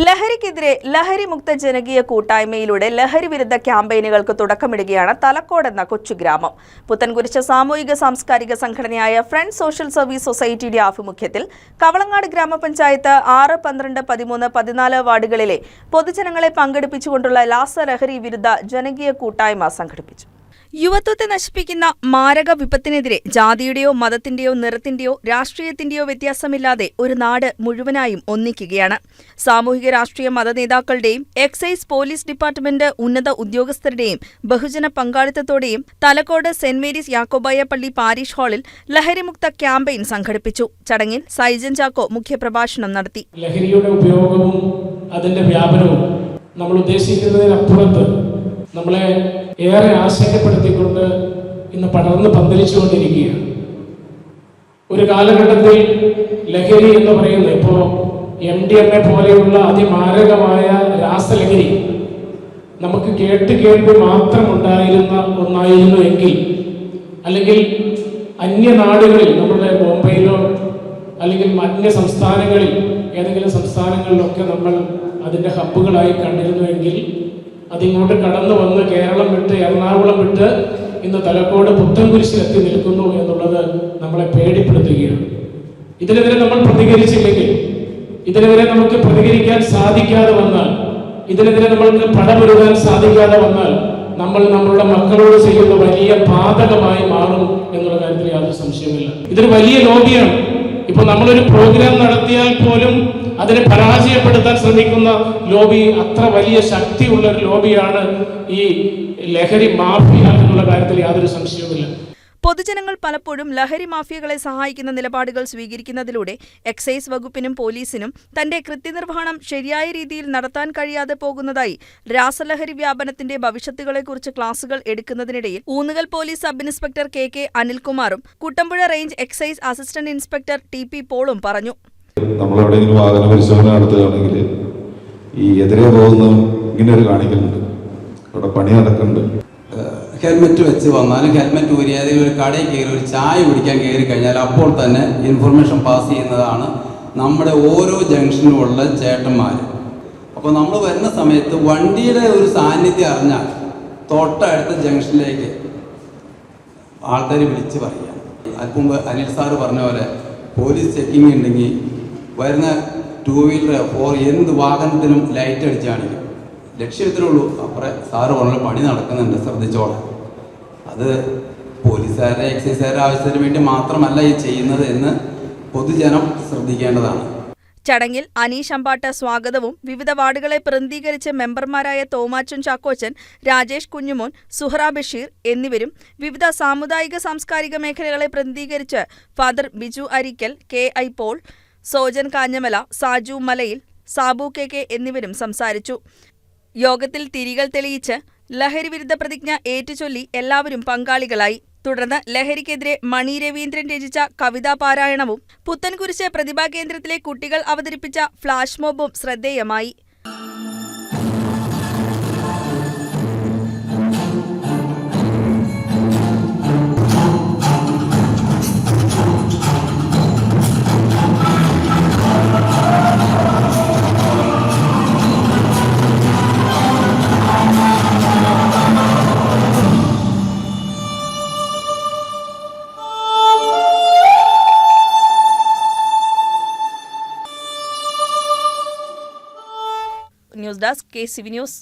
ലഹരിക്കെതിരെ ലഹരിമുക്ത ജനകീയ കൂട്ടായ്മയിലൂടെ ലഹരി വിരുദ്ധ ക്യാമ്പയിനുകൾക്ക് തുടക്കമിടുകയാണ് തലക്കോട് എന്ന കൊച്ചുഗ്രാമം. പുത്തൻകുരിശ് സാമൂഹിക സാംസ്കാരിക സംഘടനയായ ഫ്രണ്ട്സ് സോഷ്യൽ സർവീസ് സൊസൈറ്റിയുടെ ആഭിമുഖ്യത്തിൽ കവളങ്ങാട് ഗ്രാമപഞ്ചായത്ത് 6, 12, 13, 14 വാർഡുകളിലെ പൊതുജനങ്ങളെ പങ്കെടുപ്പിച്ചുകൊണ്ടുള്ള രാസലഹരി വിരുദ്ധ ജനകീയ കൂട്ടായ്മ സംഘടിപ്പിച്ചു. യുവത്വത്തെ നശിപ്പിക്കുന്ന മാരക വിപത്തിനെതിരെ ജാതിയുടെയോ മതത്തിന്റെയോ നിറത്തിന്റെയോ രാഷ്ട്രീയത്തിന്റെയോ വ്യത്യാസമില്ലാതെ ഒരു നാട് മുഴുവനായും ഒന്നിക്കുകയാണ്. സാമൂഹിക രാഷ്ട്രീയ മതനേതാക്കളുടെയും എക്സൈസ് പോലീസ് ഡിപ്പാർട്ട്മെന്റ് ഉന്നത ഉദ്യോഗസ്ഥരുടെയും ബഹുജന പങ്കാളിത്തത്തോടെയും തലക്കോട് സെന്റ് മേരീസ് യാക്കോബായ പള്ളി പാരിഷ് ഹാളിൽ ലഹരിമുക്ത ക്യാമ്പയിൻ സംഘടിപ്പിച്ചു. ചടങ്ങിൽ സൈജൻ ചാക്കോ മുഖ്യപ്രഭാഷണം നടത്തി. ലഹരിയുടെ ഉപയോഗവും അതിന്റെ വ്യാപനവും നമ്മൾ ഉദ്ദേശിക്കുന്നതിനപ്പുറത്ത് നമ്മളെ ഏറെ ആശങ്കപ്പെടുത്തിക്കൊണ്ട് ഇന്ന് പടർന്ന് പന്തലിച്ചുകൊണ്ടിരിക്കുകയാണ്. ഒരു കാലഘട്ടത്തിൽ ലഹരി എന്ന് പറയുന്നത് ഇപ്പോൾ MDMA പോലെയുള്ള അതിമാരകമായ രാസലഹരി നമുക്ക് കേട്ട് മാത്രം ഉണ്ടായിരുന്ന ഒന്നായിരുന്നു എങ്കിൽ, അല്ലെങ്കിൽ അന്യനാടുകളിൽ നമ്മുടെ ബോംബെയിലോ അല്ലെങ്കിൽ അന്യ സംസ്ഥാനങ്ങളിൽ ഏതെങ്കിലും സംസ്ഥാനങ്ങളിലൊക്കെ നമ്മൾ അതിൻ്റെ ഹബ്ബുകളായി കണ്ടിരുന്നുവെങ്കിൽ അതിങ്ങോട്ട് കടന്നു വന്ന് കേരളം വിട്ട് എറണാകുളം വിട്ട് ഇന്ന് തലക്കോട് പുത്തൻകുരിശിലെത്തി നിൽക്കുന്നു എന്നുള്ളത് നമ്മളെ പേടിപ്പെടുത്തുകയാണ്. ഇതിനെതിരെ നമ്മൾ പ്രതികരിച്ചില്ലെങ്കിൽ, ഇതിനെതിരെ നമുക്ക് പ്രതികരിക്കാൻ സാധിക്കാതെ വന്നാൽ, ഇതിനെതിരെ നമ്മൾക്ക് പടപൊരുതാൻ സാധിക്കാതെ വന്നാൽ നമ്മൾ നമ്മളുടെ മക്കളോട് ചെയ്യുന്ന വലിയ പാതകമായി മാറും എന്നുള്ള കാര്യത്തിൽ യാതൊരു സംശയമില്ല. ഇതൊരു വലിയ ലോബിയാണ്. ഇപ്പൊ നമ്മളൊരു പ്രോഗ്രാം നടത്തിയാൽ പോലും അതിനെ പരാജയപ്പെടുത്താൻ ശ്രമിക്കുന്ന ലോബി അത്ര വലിയ ശക്തിയുള്ള ഒരു ലോബിയാണ് ഈ ലഹരി മാഫിയ എന്നുള്ള കാര്യത്തിൽ യാതൊരു സംശയവുമില്ല. പൊതുജനങ്ങൾ പലപ്പോഴും ലഹരി മാഫിയകളെ സഹായിക്കുന്ന നിലപാടുകൾ സ്വീകരിക്കുന്നതിലൂടെ എക്സൈസ് വകുപ്പിനും പോലീസിനും തന്റെ കൃത്യനിർവഹണം ശരിയായ രീതിയിൽ നടത്താൻ കഴിയാതെ പോകുന്നതായി രാസലഹരി വ്യാപനത്തിന്റെ ഭവിഷ്യത്തുകളെക്കുറിച്ച് ക്ലാസുകൾ എടുക്കുന്നതിനിടയിൽ Oonnukal police sub inspector KK അനിൽകുമാറും Kuttampuzha range excise assistant inspector TP പോളും പറഞ്ഞു. നമ്മളെവിടെയെങ്കിലും വാഹന പരിശോധന നടത്തുകയാണെങ്കിൽ ഈ എതിരെ പോകുന്ന ഇങ്ങനെ ഒരു കാണിക്കുന്നുണ്ട്, അവിടെ പണി നടക്കുന്നുണ്ട്. ഹെൽമെറ്റ് വെച്ച് വന്നാലും ഹെൽമെറ്റ് ഊരി ഏതെങ്കിലും ഒരു കടയിൽ കയറി ഒരു ചായ കുടിക്കാൻ കയറി കഴിഞ്ഞാൽ അപ്പോൾ തന്നെ ഇൻഫർമേഷൻ പാസ് ചെയ്യുന്നതാണ് നമ്മുടെ ഓരോ ജംഗ്ഷനിലുമുള്ള ചേട്ടന്മാർ. അപ്പോൾ നമ്മൾ വരുന്ന സമയത്ത് വണ്ടിയുടെ ഒരു സാന്നിധ്യം അറിഞ്ഞാൽ തൊട്ടടുത്ത ജംഗ്ഷനിലേക്ക് ആൾക്കാർ വിളിച്ച് പറയുക. അല്പം അനിൽ സാറ് പറഞ്ഞ പോലെ പോലീസ് ചെക്കിങ് ഉണ്ടെങ്കിൽ വരുന്ന 2 വീലർ 4 എന്ത് വാഹനത്തിനും ലൈറ്റ് അടിച്ച് കാണിക്കും. ലക്ഷ്യത്തിലേ ഉള്ളൂ. അപ്പുറം സാറ് പറഞ്ഞ പണി നടക്കുന്നുണ്ട്, ശ്രദ്ധിച്ചോളാം. അത് പോലീസുകാരുടെ എക്സൈസുകാരുടെ ആവശ്യത്തിന് വേണ്ടി മാത്രമല്ല ഈ ചെയ്യുന്നത് എന്ന് പൊതുജനം ശ്രദ്ധിക്കേണ്ടതാണ്. ചടങ്ങിൽ അനീഷ് അമ്പാട്ട് സ്വാഗതവും വിവിധ വാർഡുകളെ പ്രതിനിധീകരിച്ച് മെമ്പർമാരായ തോമാച്ചൻ ചാക്കോച്ചൻ, രാജേഷ് കുഞ്ഞുമോൻ, സുഹറ ബഷീർ എന്നിവരും വിവിധ സാമുദായിക സാംസ്കാരിക മേഖലകളെ പ്രതിനിധീകരിച്ച് father Biju Arikkal, KI Paul, Sojan Kanjamala, Saju Malayil, Sabu KK എന്നിവരും സംസാരിച്ചു. യോഗത്തിൽ തിരികൾ തെളിയിച്ച് ലഹരി വിരുദ്ധ പ്രതിജ്ഞ ഏറ്റുചൊല്ലി എല്ലാവരും പങ്കാളികളായി. തുടർന്ന് ലഹരിക്കെതിരെ മണി രവീന്ദ്രൻ രചിച്ച കവിതാ പാരായണവും പുത്തൻകുരിശ് പ്രതിഭാ കേന്ദ്രത്തിലെ കുട്ടികൾ അവതരിപ്പിച്ച ഫ്ലാഷ് മോബും ശ്രദ്ധേയമായി. News desk KCV news.